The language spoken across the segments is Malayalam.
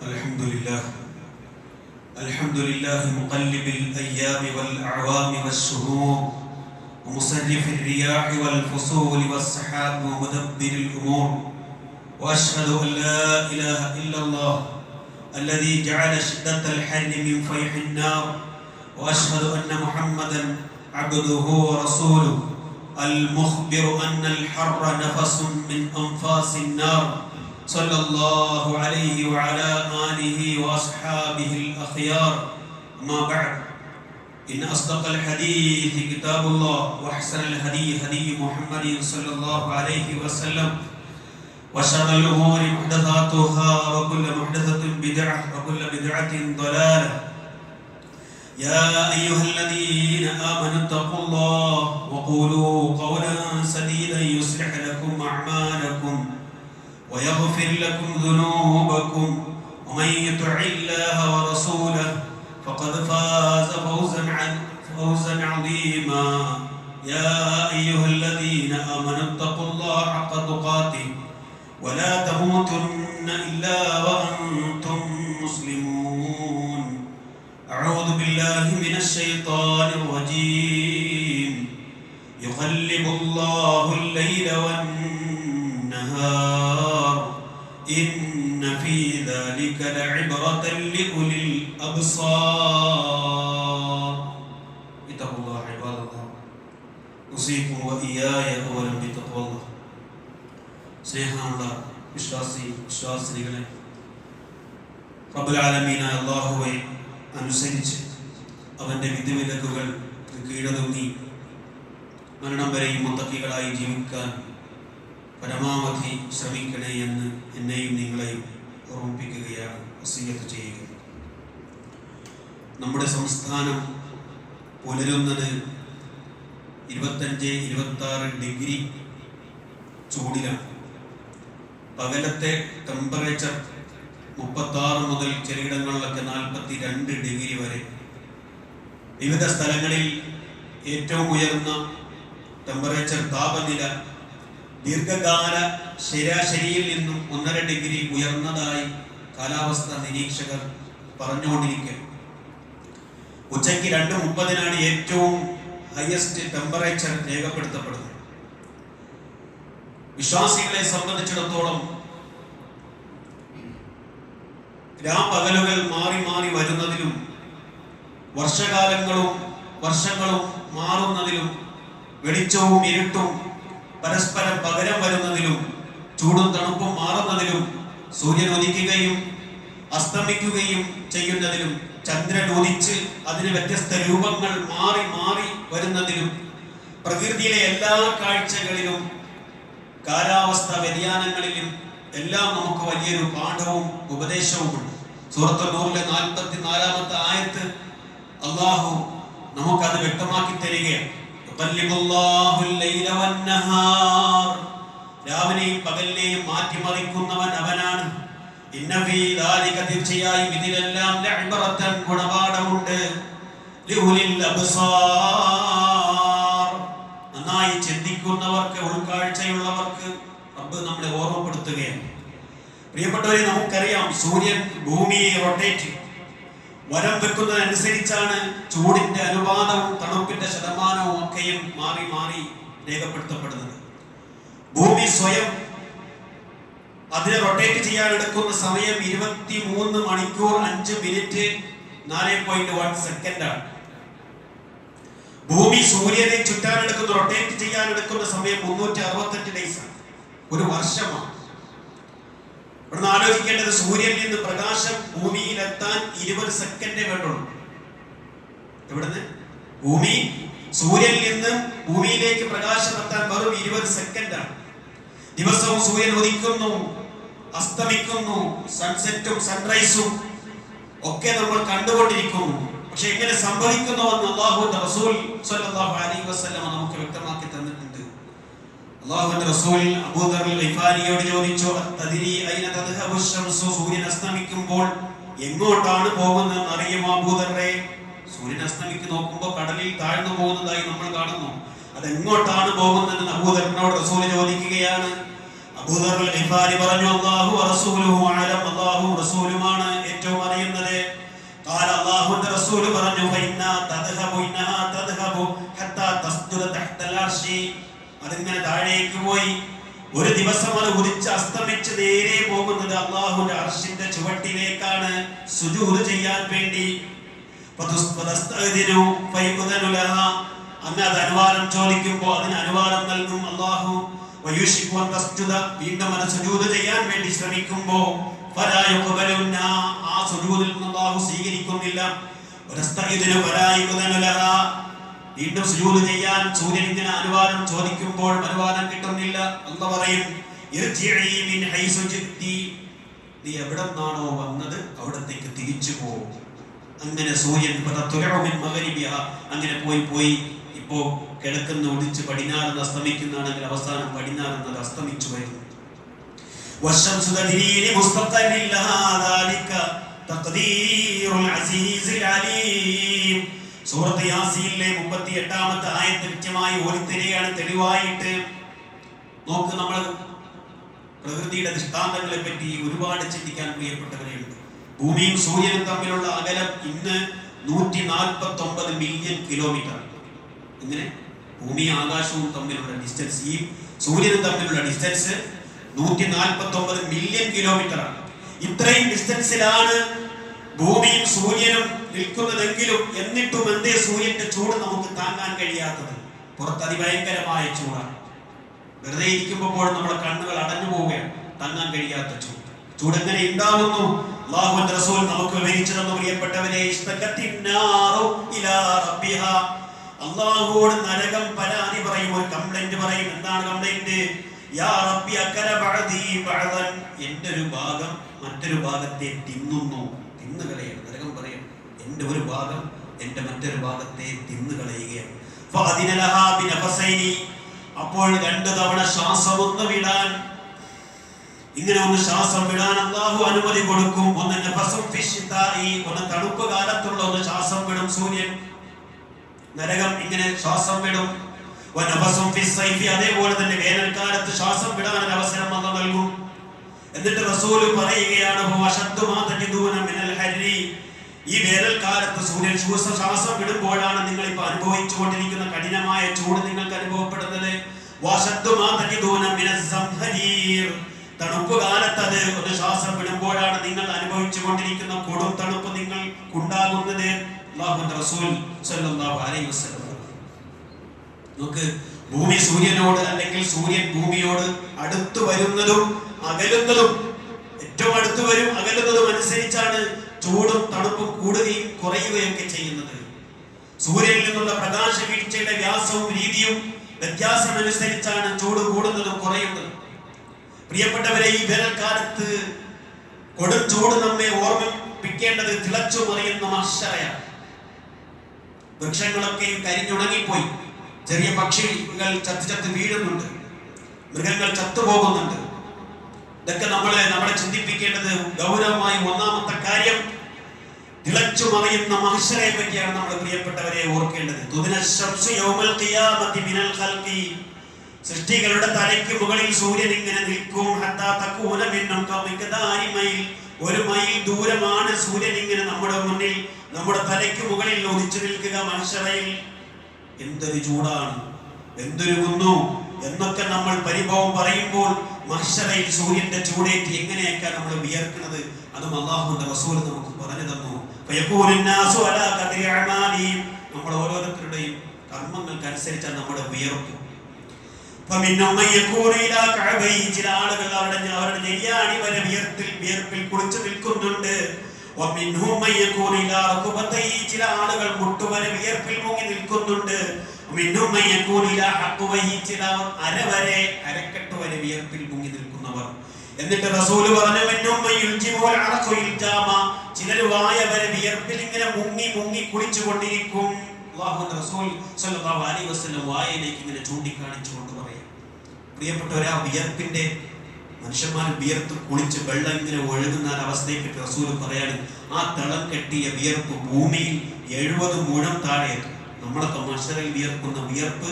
الحمد لله الحمد لله مقلب الأيام والأعوام والشهور ومصرف الرياح والفصول والسحاب ومدبر الأمور وأشهد أن لا إله إلا الله الذي جعل شدة الحر من فيح النار وأشهد أن محمدا عبده ورسوله المخبر أن الحر نفس من أنفاس النار صلى الله عليه وعلى آله وأصحابه الأخيار. أما بعد إن أصدق الحديث كتاب الله وأحسن الهدي هدي محمد صلى الله عليه وسلم وشر الأمور محدثاتها وكل محدثة بدعة وكل بدعة ضلالة. يا أيها الذين آمنوا اتقوا الله وقولوا قولا سديدا يصلح لكم أعمالكم ويغفر لكم ذنوبكم ومن يطع الله ورسوله فقد فاز فوزا عظيما. يا أيها الذين آمنوا اتقوا الله حق تقاته ولا تموتن إلا وأنتم مسلمون. أعوذ بالله من الشيطان الرجيم. يقلب الله الليل والنهار إن في ذلك لعبرة لأولي الأبصار. اتقوا الله عباد الله أوصيكم وإياي أولا بتقوى الله. സ്നേഹമുള്ള വിശ്വാസികളെ, റബ്ബുൽ ആലമീനായ അല്ലാഹുവെ അനുസരിച്ച് അവന്റെ വിധിവിലക്കുകൾ കീഴടങ്ങി മരണം വരെയും മുത്തഖികളായി ജീവിക്കാൻ പരമാവധി ശ്രമിക്കണേ എന്ന് എന്നെയും നിങ്ങളെയും ഓർമ്മിപ്പിക്കുകയാണ്, വസിയ്യത്ത് ചെയ്യുക. നമ്മുടെ സംസ്ഥാനം പുലരുന്നത് 25-26 ഡിഗ്രി ചൂടിലാണ്. പകലത്തെ ടെമ്പറേച്ചർ 36 മുതൽ ചിലയിടങ്ങളിലൊക്കെ 42 ഡിഗ്രി വരെ. വിവിധ സ്ഥലങ്ങളിൽ ഏറ്റവും ഉയർന്ന ടെമ്പറേച്ചർ താപനില ദീർഘകാല ശരാശരിയിൽ നിന്നും 1.5 ഡിഗ്രി ഉയർന്നതായി കാലാവസ്ഥാ നിരീക്ഷകർ പറഞ്ഞുകൊണ്ടിരിക്കുക. ഉച്ചയ്ക്ക് 2:30 ഏറ്റവും ഹയസ്റ്റ് ടെമ്പറേച്ചർ രേഖപ്പെടുത്തപ്പെടുന്നത്. വിശ്വാസികളെ സംബന്ധിച്ചിടത്തോളം രാപകലുകൾ മാറി മാറി വരുന്നതിലും വർഷങ്ങളും മാറുന്നതിലും വെളിച്ചവും ഇരുട്ടും പരസ്പരം പകരം വരുന്നതിലും ചൂടും തണുപ്പും മാറുന്നതിലും സൂര്യൻ ഉദിക്കുകയും അസ്തമിക്കുകയും ചെയ്യുന്നതിലും ചന്ദ്രൻ ഉദിച്ച് അതിന് വ്യത്യസ്ത രൂപങ്ങൾ മാറി മാറി വരുന്നതിലും പ്രകൃതിയിലെ എല്ലാ കാഴ്ചകളിലും കാലാവസ്ഥ വ്യതിയാനങ്ങളിലും എല്ലാം നമുക്ക് വലിയൊരു പാഠവും ഉപദേശവുമുണ്ട്. സൂറത്തുൽ നൂറിലെ 44-ാമത്തെ ആയത്ത് അല്ലാഹു നമുക്കത് വ്യക്തമാക്കി തരികയാണ്. രാവിനെയും പകലിനെയും മാറ്റിമറിക്കുന്നവൻ അവനാണ്. തീർച്ചയായും ഇതിലെല്ലാം ഗുണപാഠമുണ്ട്. നന്നായി ചിന്തിക്കുന്നവർക്ക്, ഉൾക്കാഴ്ചയുള്ളവർക്ക് റബ്ബ് നമ്മളെ ഓർമ്മപ്പെടുത്തുകയാണ്. പ്രിയപ്പെട്ടവരെ, നമുക്കറിയാം സൂര്യൻ ഭൂമിയെ റൊട്ടേറ്റ് വരം വെക്കുന്നതനുസരിച്ചാണ് ചൂടിന്റെ അനുപാതവും തണുപ്പിന്റെ ശതമാനവും ഒക്കെയും മാറി മാറി രേഖപ്പെടുത്തപ്പെടുന്നത്. ഭൂമി സ്വയം അതിനെ റൊട്ടേറ്റ് ചെയ്യാൻ എടുക്കുന്ന സമയം 23 മണിക്കൂർ 5 മിനിറ്റ് 4.1 സെക്കൻഡാണ്. ഭൂമി സൂര്യനെ ചുറ്റാനെടുക്കുന്ന, റൊട്ടേറ്റ് ചെയ്യാൻ എടുക്കുന്ന സമയം 368 ഡേയ്സ് ആണ്, ഒരു വർഷമാണ്. ഇവിടുന്ന് ആലോചിക്കേണ്ടത്, സൂര്യനിൽ നിന്ന് പ്രകാശം ഭൂമിയിലെത്താൻ 20 സെക്കൻഡേ വേണ്ടുള്ളൂ. എവിടുന്ന്? സൂര്യനിൽ നിന്ന് ഭൂമിയിലേക്ക് പ്രകാശം എത്താൻ വെറും 20 സെക്കൻഡാണ്. ദിവസവും സൂര്യൻ ഉദിക്കുന്നു, അസ്തമിക്കുന്നു, സൺസെറ്റും സൺറൈസും ഒക്കെ നമ്മൾ കണ്ടുകൊണ്ടിരിക്കുന്നു. പക്ഷെ എങ്ങനെ സംഭവിക്കുന്നുവെന്ന് അല്ലാഹുവിന്റെ റസൂൽ സ്വല്ലല്ലാഹു അലൈഹി വസല്ലം നമുക്ക് വ്യക്തമാക്കി തന്നിട്ടുണ്ട്. അല്ലാഹുവിന്റെ റസൂൽ അബൂദർ ഗിഫാരിയോട് ചോദിച്ചു, തദ്രി ഐന തദ്ഹബു ശംസു, സൂര്യൻ അസ്തമിക്കുമ്പോൾ എങ്ങോട്ടാണ് പോകുന്നതെന്ന് അറിയുമോ അബൂദറേ? സൂര്യൻ അസ്തമിക്ക് നോക്കുമ്പോൾ കടലിൽ താഴ്ന്നു പോകുന്നതായി നമ്മൾ കാണുന്നു. അതെങ്ങോട്ടാണ് പോകുന്നതെന്ന് അബൂദറിനോട് റസൂൽ ചോദിക്കുകയാണ്. അബൂദർ ഗിഫാരി പറഞ്ഞു, അല്ലാഹു വറസൂലുഹു അലം, അല്ലാഹു റസൂലുമാണ് ഏറ്റവും അറിയുന്നത്. قال അല്ലാഹുവിന്റെ റസൂൽ പറഞ്ഞു ഫഇന്നാ തദ്ഹബു ഇന്നഹാ തദ്ഹബു ഹത്താ തസ്ജുദ തഹ്ത അൽ-അർശി. അതിങ്ങനെ താഴേക്ക് പോയി ഒരു ദിവസം അത് ഉദിച്ച് അസ്തമിച്ച് നേരെ പോകുന്നത് അല്ലാഹുവിന്റെ അർശിന്റെ ചുവട്ടിലേക്കാണ് സുജൂദ് ചെയ്യാൻ വേണ്ടി. ഫതസ്തഅദിനു ഫയഖുദനു ലഹാ. അന്ന് അത് അനുവാദം ചോദിക്കുമ്പോൾ അതിന് അനുവാദം നൽകും അല്ലാഹു. വയുഷിഖു അൻ തസ്ജുദ. വീണ്ടും അത് സുജൂദ് ചെയ്യാൻ വേണ്ടി ശ്രമിക്കുമ്പോൾ ഫലാ യഖ്ബലുന്ന. ആ സുജൂദിൽ നിന്ന് അല്ലാഹു സ്വീകരിക്കുന്നില്ല. വതസ്തഅദിനു ഫലാ യഖ്ബലു ലഹാ. വീണ്ടും സുജൂദ് ചെയ്യാൻ സൂര്യൻ ഇങ്ങനെ അനുവാദം ചോദിക്കുമ്പോൾ അനുവാദം കിട്ടുന്നില്ല. അല്ലാഹു പറയും ഇർജിഇ മിൻ ഹൈസു ജിത്തി. നീ എവിടെ നിന്നാണോ വന്നത് അവിടത്തേക്ക് തിരിച്ചു പോ. അങ്ങനെ സൂര്യൻ അങ്ങനെ പോയി ഇപ്പോ കിഴക്കുന്ന ഒടിച്ച് പടിഞ്ഞാറെന്ന് അസ്തമിക്കുന്നതാണെങ്കിൽ അവസാനം പടിഞ്ഞാറെന്നത് അസ്തമിച്ചു വരുന്നു. സൂറത്ത് യാസീനിലെ 38-ാമത്തെ ആയത്ത് കൃത്യമായി ഓടിത്തരികയാണ് തെളിവായിട്ട്. നോക്ക്, നമ്മൾ പ്രകൃതിയുടെ ദൃഷ്ടാന്തങ്ങളെ പറ്റി ഒരുപാട് ചിന്തിക്കാൻ പ്രിയപ്പെട്ടവരെയുണ്ട്. ഭൂമിയും സൂര്യനും തമ്മിലുള്ള അകലം ഇന്ന് 149 മില്യൺ കിലോമീറ്റർ. ഇങ്ങനെ ഭൂമിയും ആകാശവും തമ്മിലുള്ള ഡിസ്റ്റൻസ്, ഈ സൂര്യനും തമ്മിലുള്ള ഡിസ്റ്റൻസ് 149 മില്യൺ കിലോമീറ്റർ ആണ്. ഇത്രയും ഡിസ്റ്റൻസിലാണ് ഭൂമിയും സൂര്യനും നിൽക്കുന്നതെങ്കിലും എന്നിട്ടും എന്തേ സൂര്യന്റെ ചൂട് നമുക്ക് താങ്ങാൻ കഴിയാത്തത്? പുറത്ത് അതിഭയങ്കരമായ ചൂടാണ്. വെറുതെ ഇരിക്കുമ്പോൾ നമ്മുടെ കണ്ണുകൾ അടഞ്ഞു പോവുകയാണ്. താങ്ങാൻ കഴിയാത്ത ചൂട്. ചൂട് എങ്ങനെ ഉണ്ടാവുന്നു? അല്ലാഹുവിന്റെ റസൂൽ നമുക്ക് വിവരിച്ചു തന്ന പ്രിയപ്പെട്ടവരെ, അല്ലാഹുവോട് നരകം പരാതി പറയും, ഒരു കംപ്ലൈന്റ് പറയും. എന്താണ് കംപ്ലൈന്റ്? യാ റബ്ബി അകല ബഅദി ബഅദൻ. എന്റെ ഒരു ഭാഗം മറ്റൊരു ഭാഗത്തെ തിന്നുന്നു, തിന്നുകളയാണ്. നരകം പറയും എന്റെ ഒരു ഭാഗം എന്റെ മറ്റൊരു ഭാഗത്തെ തിന്നുകളയുകയാണ്. ഫഅദിന ലഹാ ബിനഫസൈനി. അപ്പോൾ 2 തവണ ശ്വാസം ഒന്ന് വിടാൻ, ഇങ്ങനെ ഒന്ന് ശ്വാസം വിടാൻ അല്ലാഹു അനുമതി കൊടുക്കും. ഒന്ന് നഫസും ഫിശ്ശിതാഇ, ഒന്ന് തണുപ്പ് കാലത്തുള്ള ഒന്ന് ശ്വാസം വിടും സൂര്യൻ. നരകം ഇങ്ങനെ ശ്വാസം വിടും. വനഫസും ഫിസ്സൈഫി, അതേപോലെ തന്നെ വേനൽക്കാലത്ത് ശ്വാസം വിടാൻ ഒരു അവസരം അല്ലാഹു നൽകും. എന്നിട്ട് റസൂൽ പറയുകയാണ് വശദ്ദു മാ തജിദൂന മിനൽ ഹരി. ഈ വേനൽക്കാലത്ത് സൂര്യൻ ശ്വാസം വിടുമ്പോഴാണ് നിങ്ങൾ ഇപ്പോൾ അനുഭവിച്ചുകൊണ്ടിരിക്കുന്ന കഠിനമായ ചൂട് നിങ്ങൾക്ക് അനുഭവപ്പെടുന്നത്. വശദ്ദു മാ തജിദൂന മിനസ് സംഹരീർ. തണുപ്പ് കാലത്ത് അത് ഒരു ശ്വാസം വിടുമ്പോഴാണ് നിങ്ങൾ അനുഭവിച്ചുകൊണ്ടിരിക്കുന്ന കൊടും തണുപ്പ് നിങ്ങൾക്കുണ്ടാകുന്നത്. അല്ലാഹുവിന്റെ റസൂൽ സ്വല്ലല്ലാഹു അലൈഹി വസല്ലം. നമുക്ക് ഭൂമി സൂര്യനോട് അല്ലെങ്കിൽ സൂര്യൻ ഭൂമിയോട് അടുത്തു വരുന്നതും അകലുന്നതും, ഏറ്റവും അടുത്തു വരും അകലുന്നതും അനുസരിച്ചാണ് ചൂടും തണുപ്പും കൂടുകയും കുറയുകയും ഒക്കെ ചെയ്യുന്നത്. സൂര്യനിൽ നിന്നുള്ള പ്രകാശ വീഴ്ചയുടെ വ്യാസവും രീതിയും വ്യത്യാസമനുസരിച്ചാണ് ചൂട് കൂടുന്നതും കുറയുന്നതും. പ്രിയപ്പെട്ടവരെ, ഈ വേനൽക്കാലത്ത് കൊടും ചൂട് നമ്മെ ഓർമ്മിപ്പിക്കേണ്ടത് തിളച്ചു മറിയുന്ന മഹ്ശറയാണ്. വൃക്ഷങ്ങളൊക്കെയും കരിഞ്ഞുണങ്ങിപ്പോയി. ചെറിയ പക്ഷികൾ ചത്ത് വീഴുന്നുണ്ട്. മൃഗങ്ങൾ ചത്തുപോകുന്നുണ്ട്. ഇതൊക്കെ നമ്മളെ ചിന്തിപ്പിക്കേണ്ടത് ഗൗരവമായി ഒന്നാമത്തെ കാര്യം തിളച്ചു മറിയുന്ന മഹ്ശറയെ പറ്റിയാണ് നമ്മൾ പ്രിയപ്പെട്ടവരെ ഓർക്കേണ്ടത്. സൃഷ്ടികളുടെ തലയ്ക്ക് മുകളിൽ സൂര്യൻ ഇങ്ങനെ നിൽക്കും. ഒരു മൈൽ ദൂരമാണ് സൂര്യൻ ഇങ്ങനെ നമ്മുടെ മുന്നിൽ, നമ്മുടെ തലയ്ക്ക് മുകളിൽ ഉദിച്ചു നിൽക്കുക മഹ്ശറയിൽ. എന്തൊരു ചൂടാണ്, എന്തൊരു കുന്നു എന്നൊക്കെ നമ്മൾ പരിഭവം പറയുമ്പോൾ മഹ്ശറയിൽ സൂര്യന്റെ ചൂടേറ്റ് എങ്ങനെയൊക്കെ നമ്മൾ വിയർക്കുന്നത് അതും അല്ലാഹുവിന്റെ റസൂൽ നമുക്ക് പറഞ്ഞു തന്നു. നമ്മൾ ഓരോരുത്തരുടെയും കർമ്മങ്ങൾക്കനുസരിച്ചാണ് നമ്മുടെ വിയർപ്പ്. ചില ആളുകൾ അവരുടെ നെയ്യാണി വരെ വിയർപ്പിൽ കുളിച്ചു നിൽക്കുന്നുണ്ട്. ചില ആളുകൾ മുട്ടുവരെ വിയർപ്പിൽ മുങ്ങി നിൽക്കുന്നുണ്ട്. അരക്കെട്ട് വരെ വിയർപ്പിൽ മുങ്ങി നിൽക്കുന്നവർ. എന്നിട്ട് റസൂൽ പറഞ്ഞു ചിലർ വായ വരെ വിയർപ്പിൽ ഇങ്ങനെ മുങ്ങി കുളിച്ചുകൊണ്ടിരിക്കും. അല്ലാഹുവിന്റെ റസൂൽ സ്വല്ലല്ലാഹു അലൈഹി വസല്ലം വായയിലേക്ക് ഇങ്ങനെ ചൂണ്ടിക്കാണിച്ചുകൊണ്ട് പറയാം, പ്രിയപ്പെട്ടവരെ, ആ വിയർപ്പിന്റെ മനുഷ്യന്മാർ വിയർത്ത് കുളിച്ച് വെള്ളം ഇങ്ങനെ ഒഴുകുന്ന അവസ്ഥയ്ക്ക് റസൂൽ പറയാണ്, ആ തളം കെട്ടിയ വിയർപ്പ് ഭൂമിയിൽ 70 മുഴം താഴെ എത്തും. നമ്മളൊക്കെ മഹ്ശറിൽ വിയർക്കുന്ന വിയർപ്പ്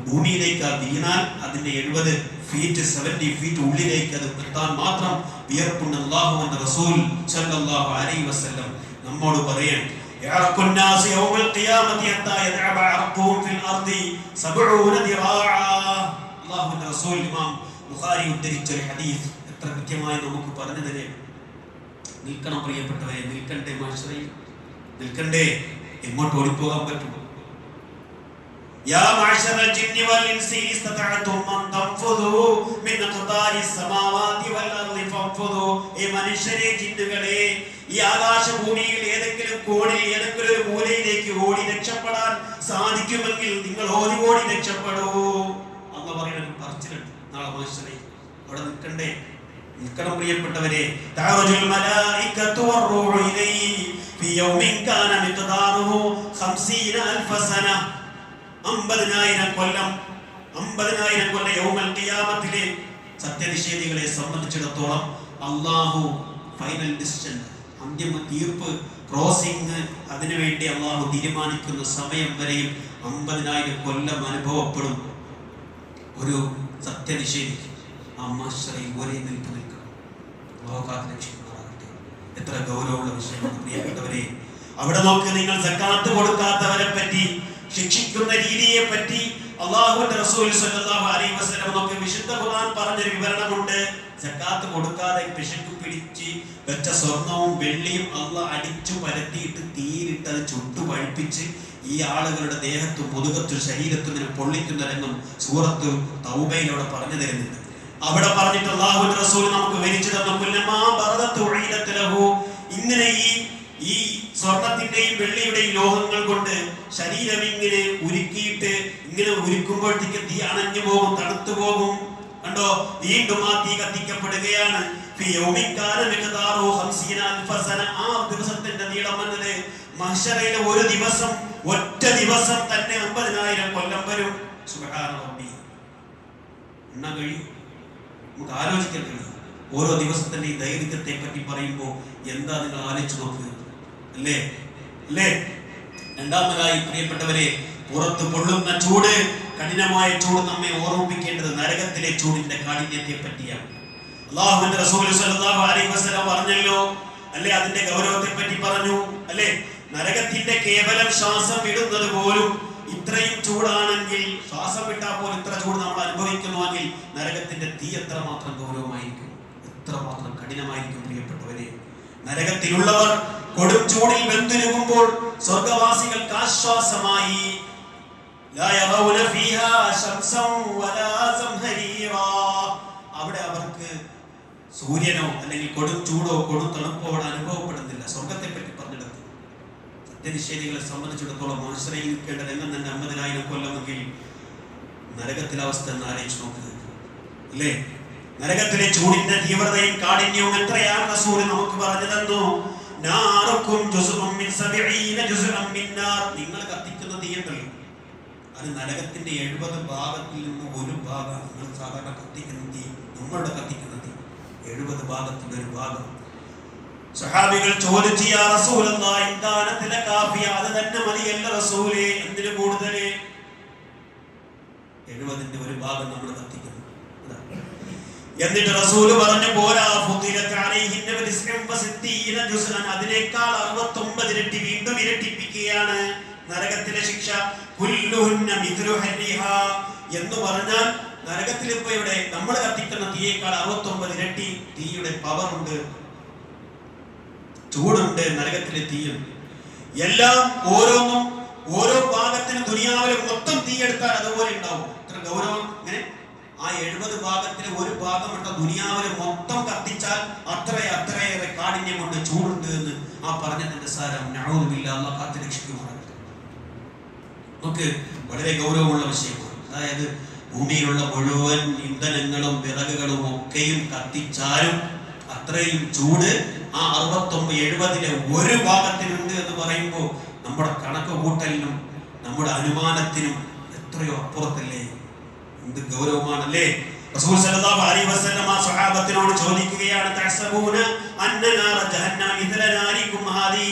ഭൂമിയിലേക്ക് വീണാൽ അതിന്റെ 70 ഫീറ്റ് 70 ഫീറ്റ് ഉള്ളിലേക്ക് അത് എത്താൻ മാത്രം വിയർപ്പുണ്ട്. അല്ലാഹുവിന്റെ റസൂൽ സല്ലല്ലാഹു അലൈഹി വസല്ലം നമ്മോട് പറയാൻ يعرق الناس يوم القيامة حتى يذهب عرقهم في الأرض 70 ذراعا. അല്ലാഹുവിന്റെ റസൂൽ ഇമാം ബുഖാരി ഉദ്ധരിച്ച ഒരു ഹദീസ് എത്ര കൃത്യമായി നമുക്ക് പറഞ്ഞു തരാം. നിൽക്കണം പ്രിയപ്പെട്ടവരെ, നിൽക്കണ്ടേ മഹ്ശറയിൽ, നിൽക്കണ്ടേ, എങ്ങോട്ട് ഓടിപ്പോകാൻ പറ്റുമോ? يا معشر الجن والإنس استطعتم أن تنفذوا من أقطار السماوات والأرض فانفذوا. ഈ മനുഷ്യരെ ജിന്നുകളെ, ഈ ആകാശഭൂമിയിൽ ഏതെങ്കിലും കോണിൽ ഏതെങ്കിലും ഒരു മൂലയിലേക്ക് ഓടി രക്ഷപ്പെടാൻ സാധിക്കുമെങ്കിൽ നിങ്ങൾ ഓടി രക്ഷപ്പെടൂ. അന്ന് പറയുന്ന പറച്ചിലുണ്ട് നാളെ മഹ്ശറയിൽ. അവിടെ നിൽക്കണ്ടേ, നിൽക്കണം പ്രിയപ്പെട്ടവരെ. തഅറുജുൽ മലായികത്തു വറൂഹു ഇലൈഹി ഫി യൗമിൻ കാന മിഖ്ദാറുഹു 50000 സന. 50,000 കൊല്ലം യൗമൽ ഖിയാമത്തിലെ സത്യനിഷേധികളെ സംബന്ധിച്ചിടത്തോളം അല്ലാഹു ഫൈനൽ ഡിസിഷൻ, അന്തിമ തീർപ്പ്, ക്രോസിംഗ്, അതിനുവേണ്ടി അല്ലാഹു തീരുമാനിക്കുന്ന സമയം വരെയും 50,000 കൊല്ലം അനുഭവപ്പെടും ഒരു സത്യനിഷേധിക്ക്. ആ മഹ്ശറയിൽ ഒരേ നിൽപ്പ് നിൽക്കണം. അല്ലാഹു രക്ഷിക്കുമാറാകട്ടെ. എത്ര ഗൗരവമുള്ള വിഷയമാണ് പ്രിയപ്പെട്ടവരെ. അവിടെ നോക്ക്, നിങ്ങൾ സക്കാത്ത് കൊടുക്കാത്തവരെ പറ്റി, ശിക്ഷിക്കുന്ന രീതിയെ പറ്റി അല്ലാഹുവിന്റെ റസൂൽ സല്ലല്ലാഹു അലൈഹി വസല്ലം നമുക്ക് വിശുദ്ധ ഖുർആൻ പറഞ്ഞൊരു വിവരണമുണ്ട്. സക്കാത്ത് കൊടുക്കാതെ പിശുക്ക് പിടിച്ച് വെച്ച സ്വർണവും വെള്ളിയും അല്ലാഹ് അടിച്ചു പരത്തിയിട്ട് തീയിലിട്ട് അത് ചുട്ടു പഴുപ്പിച്ച് ഈ ആളുകളുടെ ദേഹത്തും മുതുകത്തും ശരീരത്തും ഇങ്ങനെ പൊള്ളിക്കുന്ന രംഗം സൂറത്ത് തൗബയിലൂടെ പറഞ്ഞു തരുന്നുണ്ട്. അവിടെ പറഞ്ഞിട്ട് അല്ലാഹുവിന്റെ റസൂൽ നമുക്ക് വിവരിച്ചു തന്നു, ഇങ്ങനെ ഈ സ്വർണത്തിന്റെയും വെള്ളിയുടെയും ലോഹങ്ങൾ കൊണ്ട് ശരീരം ഇങ്ങനെ ഉരുക്കിയിട്ട് ഇങ്ങനെ ഉരുക്കുമ്പോഴത്തേക്ക് തീ അണഞ്ഞു പോകും, തണുത്തു പോകും. കണ്ടോ, വീണ്ടും ആ തീ കത്തിക്കപ്പെടുകയാണ്. ആ ദിവസത്തിന്റെ നീളം എന്നത് മഹ്ശറയിലെ ഒരു ദിവസം, ഒറ്റ ദിവസം തന്നെ 50,000 കൊല്ലം വരും. സുബ്ഹാനല്ലാഹ്, എണ്ണ കഴിയും, നമുക്ക് ആലോചിക്കാൻ കഴിയും. ഓരോ ദിവസത്തിന്റെ ഈ ദൈർഘ്യത്തെ പറ്റി പറയുമ്പോൾ എന്താ നിങ്ങൾ ആലോചിച്ച് നോക്കുക, അല്ലേ? രണ്ടാമതായി പ്രിയപ്പെട്ടവരെ, പുറത്ത് പൊള്ളുന്ന ചൂട്, കഠിനമായ ചൂട് നമ്മെ ഓർമ്മിപ്പിക്കേണ്ടത് നരകത്തിലെ ചൂടിന്റെ കാഠിന്യത്തെ പറ്റിയാണ്. അല്ലാഹുവിന്റെ റസൂൽ സല്ലല്ലാഹു അലൈഹി വസല്ലം പറഞ്ഞല്ലോ, അല്ലേ? അതിന്റെ ഗൗരവത്തെ പറ്റി പറഞ്ഞു, അല്ലേ? നരകത്തിന്റെ കേവലം ശ്വാസം വിടുന്നത് പോലും ഇത്രയും ചൂടാണെങ്കിൽ, ശ്വാസം വിട്ടാൽ പോലും ഇത്ര ചൂട് നമ്മൾ അനുഭവിക്കുന്നുവെങ്കിൽ നരകത്തിന്റെ തീ എത്രമാത്രം ഗൗരവമായിരിക്കും, എത്രമാത്രം കഠിനമായിരിക്കും പ്രിയപ്പെട്ടവരെ. നരകത്തിലുള്ളവർ കൊടും ചൂടിൽ വെന്തുരുകുമ്പോൾ സ്വർഗവാസികൾക്ക് ആശ്വാസമായി അവിടെ അവർക്ക് സൂര്യനോ അല്ലെങ്കിൽ കൊടും ചൂടോ കൊടും തണുപ്പോ അനുഭവപ്പെടുന്നില്ല. സ്വർഗത്തെ പറ്റി പറഞ്ഞെടുത്ത് സത്യനിഷേധികളെ സംബന്ധിച്ചിടത്തോളം മഹ്ശറയിൽ നിൽക്കേണ്ട രംഗം തന്നെ 50,000 കൊല്ലമെങ്കിൽ നരകത്തിലെ അവസ്ഥ എന്ന് ആലോചിച്ച് നോക്കുക, അല്ലേ? നരകത്തിലെ ചൂടിന്റെ തീവ്രതയും കാഠിന്യവും എത്രയാണ് റസൂൽ നമുക്ക് പറഞ്ഞു തന്നു. നിങ്ങൾ കത്തിക്കുന്ന തീയുണ്ടല്ലോ, അത് നരകത്തിന്റെ 70 ഭാഗത്തിൽ നിന്ന് ഒരു ഭാഗം. നിങ്ങൾ സാധാരണ കത്തിക്കുന്ന തീ, നമ്മളുടെ കത്തിക്കുന്ന തീ 70 ഭാഗത്തിന്റെ ഒരു ഭാഗം. സഹാബികൾ ചോദിച്ചു, യാ റസൂലല്ലാഹ്, ഇൻ കാനത് ലകാഫിയ, അത് തന്നെ മതിയല്ല റസൂലേ, എന്തിനു കൂടുതൽ? 70ന്റെ ഒരു ഭാഗം നമ്മൾ കത്തിക്കുന്നു. എന്നിട്ട് റസൂൽ പറഞ്ഞു, പോരാ, അതിനേക്കാൾ 69 ഇരട്ടി വീണ്ടും ഇരട്ടിപ്പിക്കുകയാണ് നരകത്തിലെ ശിക്ഷ. എന്ന് പറഞ്ഞാൽ നരകത്തിൽ ഇപ്പൊ ഇവിടെ നമ്മൾ കത്തിക്കുന്ന തീയേക്കാൾ 69 ഇരട്ടി തീയുടെ പവർ ഉണ്ട്, ചൂടുണ്ട് നരകത്തിലെ തീയും. എല്ലാം ഓരോന്നും ഓരോ ഭാഗത്തിന് ദുനിയാവിലെ മൊത്തം തീ എടുത്താൽ അതുപോലെ ഉണ്ടാവും. ഇത്ര ഗൗരവം. ഇങ്ങനെ ആ 70 ഭാഗത്തിന് ഒരു ഭാഗമുണ്ട് ദുനിയാവിലെ മൊത്തം കത്തിച്ചാൽ അത്രയേറെ കാഠിന്യമുണ്ട്, ചൂടുണ്ട് എന്ന് ആ പറഞ്ഞതിന്റെ സാരം നഊദുബില്ലാ, അല്ലാഹു കാത്തുരക്ഷിക്കുമാറാകട്ടെ. നമുക്ക് വളരെ ഗൗരവമുള്ള വിഷയമാണ്. അതായത് ഭൂമിയിലുള്ള മുഴുവൻ ഇന്ധനങ്ങളും വിറകുകളും ഒക്കെയും കത്തിച്ചാലും അത്രയും ചൂട് ആ 69-70 ഒരു ഭാഗത്തിനുണ്ട് എന്ന് പറയുമ്പോൾ നമ്മുടെ കണക്ക് കൂട്ടലിനും നമ്മുടെ അനുമാനത്തിനും എത്രയോ അപ്പുറത്തല്ലേ, എന്ത് ഗൗരവമാണല്ലേ. റസൂൽ സല്ലല്ലാഹു അലൈഹി വസല്ലം ആ സ്വഹാബത്തിനോട് ചോദിക്കുകയാണ്, തഹ്സബൂന അന്ന നാറ ജഹന്നം മിഥല നാരികും ഹാദി,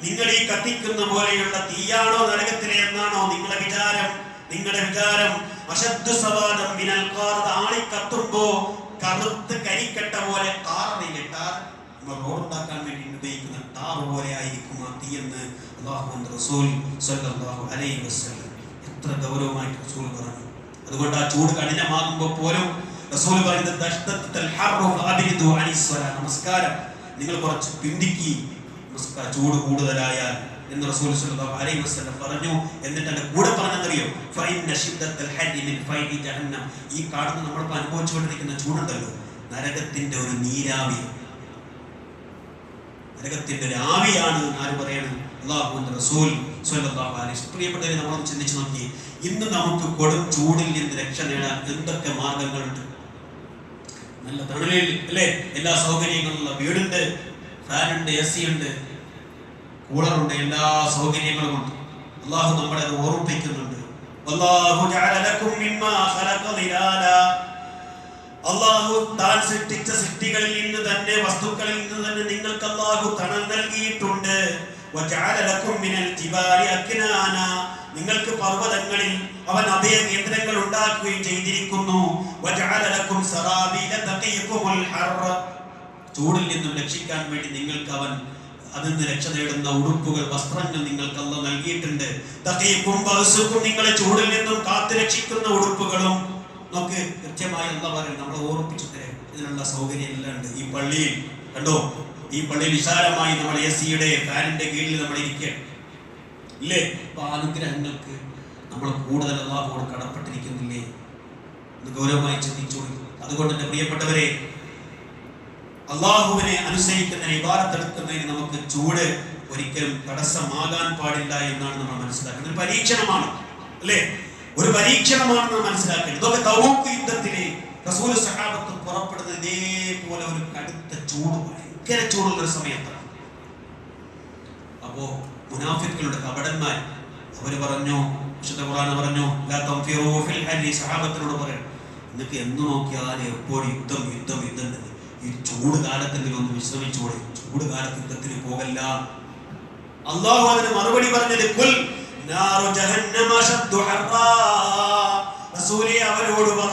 നിങ്ങൾ ഈ കത്തിക്കുന്ന പോലെയുള്ള തീയാണോ നരകത്തിലെ എന്നാണോ നിങ്ങളുടെ വിചാരം? അശദ്ദു സവാദം മിനൽ ഖാർ, ആളി കത്തുമ്പോ കറുത്ത് കരിക്കട്ട പോലെ കാറിലിട്ടാൽ റോഡ് ഉണ്ടാക്കാൻ വേണ്ടി ഉപയോഗിക്കുന്ന ടാർ പോലെ ആയിരിക്കും ആ തീയെന്ന് അല്ലാഹുവിന്റെ റസൂൽ സ്വല്ലല്ലാഹു അലൈഹി വസല്ലം എത്ര ഗൗരവമായിട്ട് റസൂൽ പറഞ്ഞു. അതുകൊണ്ട് ആ ചൂട് കഠിനമാകുമ്പോൾ പോലും റസൂൽ പറയുന്നത് നമസ്കാരം നിങ്ങൾ കുറച്ച് പിന്തിക്കി, ചൂട് കൂടുതലായാൽ എന്ന് റസൂൽ സ്വല്ലല്ലാഹു അലൈഹി വസല്ലം പറഞ്ഞു. എന്നിട്ട് അതിന്റെ കൂടെ പറഞ്ഞതറിയോ, ഫഇന്ന ശിദ്ദത്തൽ ഹരി മിൻ ഫൈദി ജഹന്നം, ഈ കാണുന്ന നമ്മളിപ്പോൾ അനുഭവിച്ചുകൊണ്ടിരിക്കുന്ന ചൂടുണ്ടല്ലോ നരകത്തിന്റെ ഒരു നീരാവി, നരകത്തിന്റെ ഒരു ആവിയാണ്. ആര് പറയണം? അല്ലാഹുവിന്റെ റസൂൽ സ്വല്ലല്ലാഹു അലൈഹി വസല്ലം. പ്രിയപ്പെട്ടവരെ, നമ്മളൊന്ന് ചിന്തിച്ചു നോക്കി, ഇന്ന് നമുക്ക് കൊടും ചൂടിൽ നിന്ന് രക്ഷ നേടാൻ എന്തൊക്കെ മാർഗങ്ങളുണ്ട്? നല്ല തണലിൽ അല്ലേ, എല്ലാ സൗകര്യങ്ങളുള്ള വീടുണ്ട്, ഫാനുണ്ട്, AC ഉണ്ട്, കൂളറുണ്ട്, എല്ലാ സൗകര്യങ്ങളും ഉണ്ട്. അല്ലാഹു നമ്മളെ അത് ഓർമ്മിപ്പിക്കുന്നുണ്ട്. വല്ലാഹു ജഅല ലക്കും മിമ്മാ ഖലഖ ദിലാല, അല്ലാഹു താൻ സൃഷ്ടിച്ച സൃഷ്ടികളിൽ നിന്ന് തന്നെ, വസ്തുക്കളിൽ നിന്ന് തന്നെ നിങ്ങൾക്ക് അല്ലാഹു തണൽ നൽകിയിട്ടുണ്ട്. വജഅല ലക്കും മിനൽ ജിബാലി അക്നാന, നിങ്ങൾക്ക് പർവ്വതങ്ങളിൽ അവൻ അഭയ കേന്ദ്രങ്ങൾ ഉണ്ടാക്കുകയും ചെയ്തിരിക്കുന്നു. വജഅല ലക്കും സറാബീല തഖീകുമുൽ ഹർറ, ചൂടിൽ നിന്നും രക്ഷിക്കാൻ വേണ്ടി നിങ്ങൾക്ക് അവൻ അതിൽ നിന്ന് രക്ഷ നേടുന്ന ഉടുപ്പുകൾ, വസ്ത്രങ്ങൾ നിങ്ങൾക്ക് അല്ലാഹു നൽകിയിട്ടുണ്ട്. തഖീകും ബഅസുക്കും, നിങ്ങളെ ചൂടിൽ നിന്നും കാത്തു രക്ഷിക്കുന്ന ഉടുപ്പുകളും. നമുക്ക് കൃത്യമായി അല്ലാഹു പറയുന്നത്, നമ്മളെ ഓർമ്മിപ്പിച്ചു തരാം, ഇതിനുള്ള സൗകര്യം എല്ലാം ഉണ്ട്. ഈ പള്ളിയിൽ കണ്ടോ, ഈ പള്ളിയിൽ വിശാലമായി നമ്മൾ AC-യുടെ ഫാനിന്റെ കീഴിൽ നമ്മൾ ഇരിക്കുക ഇല്ലേ? അപ്പൊ ആ അനുഗ്രഹങ്ങൾക്ക് നമ്മൾ കൂടുതൽ അല്ലാഹുവോട് കടപ്പെട്ടിരിക്കുന്നില്ലേ എന്ന് ഗൗരവമായി ചിന്തിച്ചോളൂ. അതുകൊണ്ട് എന്റെ പ്രിയപ്പെട്ടവരെ, അല്ലാഹുവിനെ അനുസരിക്കുന്നതിന്, ഇബാദത്ത് എടുക്കുന്നതിന് നമുക്ക് ചൂട് ഒരിക്കലും തടസ്സമാകാൻ പാടില്ല എന്നാണ് നമ്മൾ മനസ്സിലാക്കുന്നത്. ഒരു പരീക്ഷണമാണ് അല്ലേ, ഒരു പരീക്ഷണമാണെന്ന് മനസ്സിലാക്കേണ്ടത്. ഇതൊക്കെ തബൂക്ക് യുദ്ധത്തിലെ റസൂൽ സഹാബത്ത് പുറപ്പെടുന്നത് ഇതേപോലെ ഒരു കടുത്ത ചൂട്, ഭയങ്കര ചൂടുള്ള ഒരു സമയത്താണ്. അപ്പോ മുനാഫിക്കുകളുടെ കപടന്മാർ അവര് പറഞ്ഞു, വിശുദ്ധ ഖുർആൻ പറഞ്ഞു, ലാ തൻഫിറൂ ഫിൽ ഹരി, സഹാബത്തിനോട് പറയും, നിങ്ങൾക്ക് എന്ന് നോക്കിയാലും എപ്പോഴും യുദ്ധം യുദ്ധം യുദ്ധം, ഈ ചൂട് കാലത്തെങ്കിലും ഒന്ന് വിശ്രമിച്ചോടെ, ചൂട് കാലത്ത് യുദ്ധത്തിന് പോകല്ല. അല്ലാഹു അതിന് മറുപടി പറഞ്ഞത്, ഖുൽ നാറു ജഹന്നമ അശദ്ദു ഹർറാ, റസൂലേ അവരോട് പറ,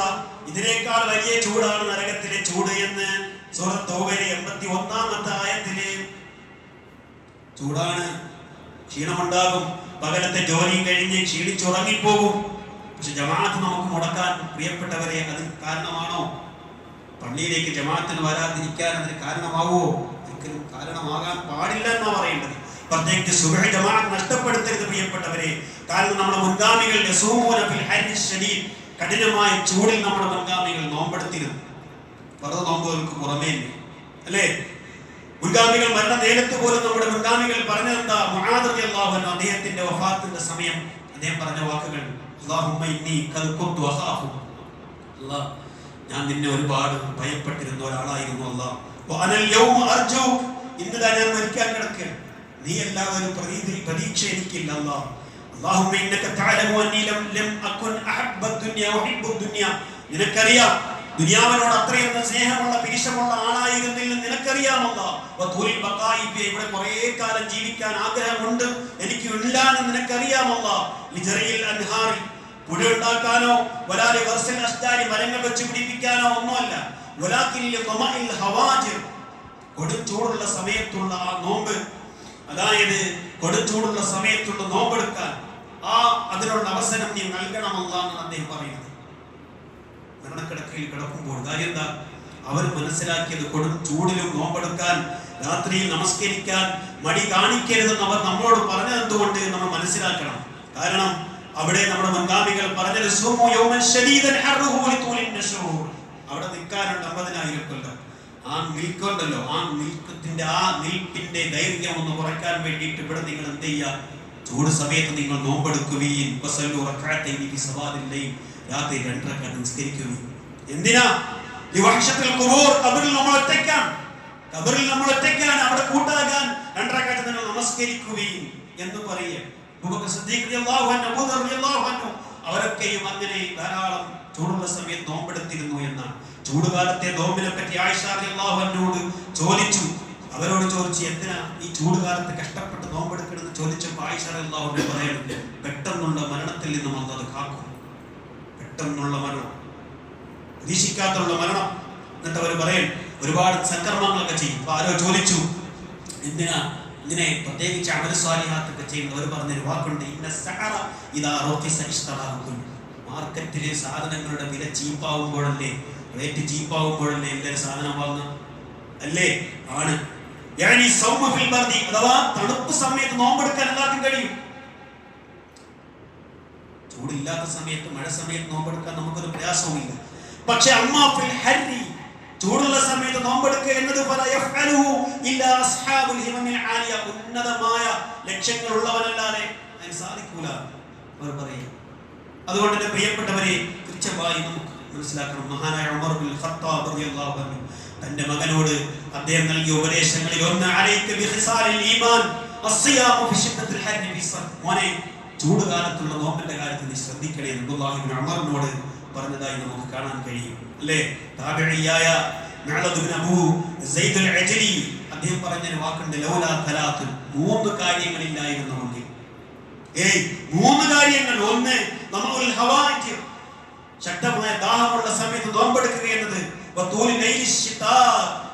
ഇതിനേക്കാൾ വലിയ ചൂടാണ് നരകത്തിലെ ചൂട് എന്ന്. സൂറത്ത് തൗബയിലെ 81-ാമത്തെ ആയത്തിലെ ചൂടാണ്, ക്ഷീണമുണ്ടാകും, പകലത്തെ ജോലി കഴിഞ്ഞ് ക്ഷീണിച്ചുറങ്ങിപ്പോകും. പക്ഷെ ജമാഅത്ത് നമുക്ക് മുടക്കാൻ പ്രിയപ്പെട്ടവരെ അത് കാരണമാണോ? പള്ളിയിലേക്ക് ജമാഅത്തിന് വരാതിരിക്കാൻ അതിന് കാരണമാവോ? ഒരിക്കലും കാരണമാകാൻ പാടില്ല എന്നാ പറയേണ്ടത്. പ്രത്യേകിച്ച് സുബ്ഹ് ജമാഅത്ത് നഷ്ടപ്പെടുത്തരുത് പ്രിയപ്പെട്ടവരെ. കാരണം നമ്മുടെ മുൻഗാമികൾ യസൂമൂന ഫിൽ ഹരി ശദീദ്, കഠിനമായ ചൂടിൽ നമ്മുടെ മുൻഗാമികൾ നോമ്പെടുത്തിരുന്നു. ഫർദ് നോമ്പുകൾക്ക് പുറമേ അല്ലേ, മുൻഗാമികൾ മരണ നേരത്ത് പോലും നമ്മുടെ മുൻഗാമികൾ പറഞ്ഞതെന്താ? മുആദ് റളിയല്ലാഹു അൻഹു അദ്ദേഹത്തിന്റെ വഫാത്തിന്റെ സമയം അദ്ദേഹം പറഞ്ഞ വാക്കുകൾ, അല്ലാഹുമ്മ ഇന്നി ഖദ് കുന്തു അഖാഫു, അല്ലാഹ് ഞാൻ നിന്നെ ഒരുപാട് ഭയപ്പെട്ടിരുന്ന ഒരാളായിരുന്നു അല്ലാഹ്. വഅനൽ യൗമ അർജു, ഇന്ന് ഞാൻ മരിക്കാൻ കിടക്കുകയാണ്, നീ അല്ലാതെ ഒരു പ്രതീക്ഷ എനിക്കില്ല അല്ലാഹ്. അല്ലാഹുമ്മ ഇന്നക തഅലമു അന്നി ലം അകുൻ അഹബ്ബ ദുനിയ വഹിബ്ബു ദുനിയ, നിനക്കറിയാം ദുനിയാവിനോട് അത്രയൊന്നും സ്നേഹമുള്ള പിരിശമുള്ള ആളായിരുന്നില്ല, നിനക്കറിയാമല്ല. വതൂലിൽ ബഖായി, ഇവിടെ കുറേ കാലം ജീവിക്കാൻ ആഗ്രഹമുണ്ട്, എനിക്ക് ഇല്ലാന്ന് നിനക്കറിയാമല്ല. ലിജറിയിൽ അൻഹാറി, പുഴ ഉണ്ടാക്കാനോ വലാലി വർസൽ അസ്താരി, മരങ്ങൾ വെച്ച് പിടിപ്പിക്കാനോ ഒന്നുമല്ല. വലാകിൻ ലിഖമഇൽ ഹവാജിർ, കൊടുച്ചൂടുള്ള സമയത്തുള്ള ആ നോമ്പ്, അതായത് കൊടുച്ചൂടുള്ള സമയത്തുള്ള നോമ്പെടുക്കാൻ അതിനുള്ള അവസരം നീ നൽകണമല്ല എന്നാണ് അദ്ദേഹം പറയുന്നത്. മരണക്കിടക്കയിൽ കിടക്കുമ്പോൾ കാര്യം എന്താ? അവർ മനസ്സിലാക്കിയത് കൊടും ചൂടിലും നോമ്പെടുക്കാൻ, രാത്രിയിൽ നമസ്കരിക്കാൻ മടി കാണിക്കരുതെന്ന് അവർ നമ്മളോട് പറഞ്ഞത് എന്തുകൊണ്ട് നമ്മൾ മനസ്സിലാക്കണം. കാരണം അവിടെ നമ്മുടെ മുൻഗാമികൾ പറഞ്ഞത് അവിടെ നിൽക്കാനുണ്ട് 50,000 കൊല്ലം. ആ നിൽക്കുണ്ടല്ലോ, ആ നിൽപ്പിന്റെ ദൈർഘ്യം ഒന്ന് കുറയ്ക്കാൻ വേണ്ടിയിട്ട് ഇവിടെ നിങ്ങൾ എന്ത് ചെയ്യുക? ചൂട് സമയത്ത് നിങ്ങൾ നോമ്പെടുക്കുകയും രാത്രി 2 റക്അത്ത് നിസ്കരിക്കുകയും. എന്തിനാ? ഖബറിൽ നമ്മൾ ഒറ്റയ്ക്കാൻ, അവിടെ കൂട്ടാകാൻ 2 റക്അത്ത് നിങ്ങൾ നമസ്കരിക്കുകയും എന്ന് പറയുക. അവരൊക്കെയും അങ്ങനെ ധാരാളം ചൂടുള്ള സമയത്ത് നോമ്പെടുത്തിരുന്നു എന്നാണ്. ചൂടുകാലത്തെ നോമ്പിനെ പറ്റി ആയിഷ റളിയല്ലാഹു അൻഹയോട് ചോദിച്ചു. അവരോട് ചോദിച്ചു, എന്തിനാ ഈ ചൂടുകാലത്ത് കഷ്ടപ്പെട്ട് നോമ്പെടുക്കണമെന്ന് ചോദിച്ചപ്പോൾ ആയിഷ റളിയല്ലാഹു അൻഹ പറയുന്നത്, പെട്ടെന്നുള്ള മരണത്തിൽ നിന്നും അല്ലാഹു കാക്കും. പെട്ടെന്നുള്ള മരണം, പ്രതീക്ഷിക്കാത്തുള്ള മരണം. എന്നിട്ട് അവർ പറയും ഒരുപാട് സൽക്കർമ്മങ്ങളൊക്കെ ചെയ്യും. അപ്പൊ ആരോ ചോദിച്ചു, എന്തിനാ ഇങ്ങനെ പ്രത്യേകിച്ച് അമൽ സ്വാലിഹാത്തൊക്കെ ചെയ്യുന്നത്? അവർ പറഞ്ഞൊരു വാക്കുണ്ട്, ഇന്ന സഅറ ഇദാ റുഖിസ ഇഷ്തറാഹുൻ. മാർക്കറ്റിലെ സാധനങ്ങളുടെ വില ചീപ്പാവുമ്പോഴല്ലേ, റേറ്റ് ചീപ്പാവുമ്പോഴല്ലേ എല്ലാവരും സാധനം വാങ്ങുക അല്ലേ? ആണ്. അഥവാ തണുപ്പ് സമയത്ത് നോമ്പെടുക്കാൻ എല്ലാവർക്കും കഴിയും. ചൂടില്ലാത്ത സമയത്ത്, മഴ സമയത്ത് നോമ്പെടുക്കാൻ നമുക്കൊരു പ്രയാസവുമില്ല. പക്ഷെ ചൂടുള്ള സമയത്ത് നോമ്പെടുക്കുക എന്നത് ഉന്നതമായ ലക്ഷ്യങ്ങളുള്ളവനല്ലാതെ അതിന് സാധിക്കൂല അവർ പറയും. അതുകൊണ്ട് തന്നെ പ്രിയപ്പെട്ടവരെ, കൃത്യമായി നമുക്ക് മനസ്സിലാക്കണം. മഹാനായ ഉമർ ബിൻ ഖത്താബ് റളിയല്ലാഹു അൻഹു തന്റെ മകനോട് അദ്ദേഹം നൽകിയ ഉപദേശങ്ങളിൽ ഒന്ന്, അലൈക ബിഖിസാലിൽ ഈമാൻ അസ്സിയാമു ഫി ശിദ്ദത്തിൽ ഹർരി ബിസ്സർ. മോനെ, ചൂടുകാലത്തുള്ള നോമ്പിന്റെ കാര്യത്തിൽ നീ ശ്രദ്ധിക്കണേ എന്ന് അല്ലാഹു ഇബ്നു ഉമറിനോട് പറഞ്ഞതായി നമുക്ക് കാണാൻ കഴിയും. അല്ലേ? താബിഈയായ നഅദ് ഇബ്നു അബൂ സൈദ് അൽ അജ്ലി അദ്ദേഹം പറഞ്ഞൊരു വാക്കുണ്ട്, ലൗലാ തലാത്തുൻ, മൂന്ന് കാര്യങ്ങളില്ലായിരുന്നുവെങ്കിൽ. മൂന്ന് കാര്യങ്ങൾ. ഒന്ന്, നമുൽ ഹവാഇജ്, ശക്തമായ ദാഹമുള്ള സമയത്ത് നോമ്പെടുക്കുക എന്നത്. വതൂലി ലൈലി ശിതാ,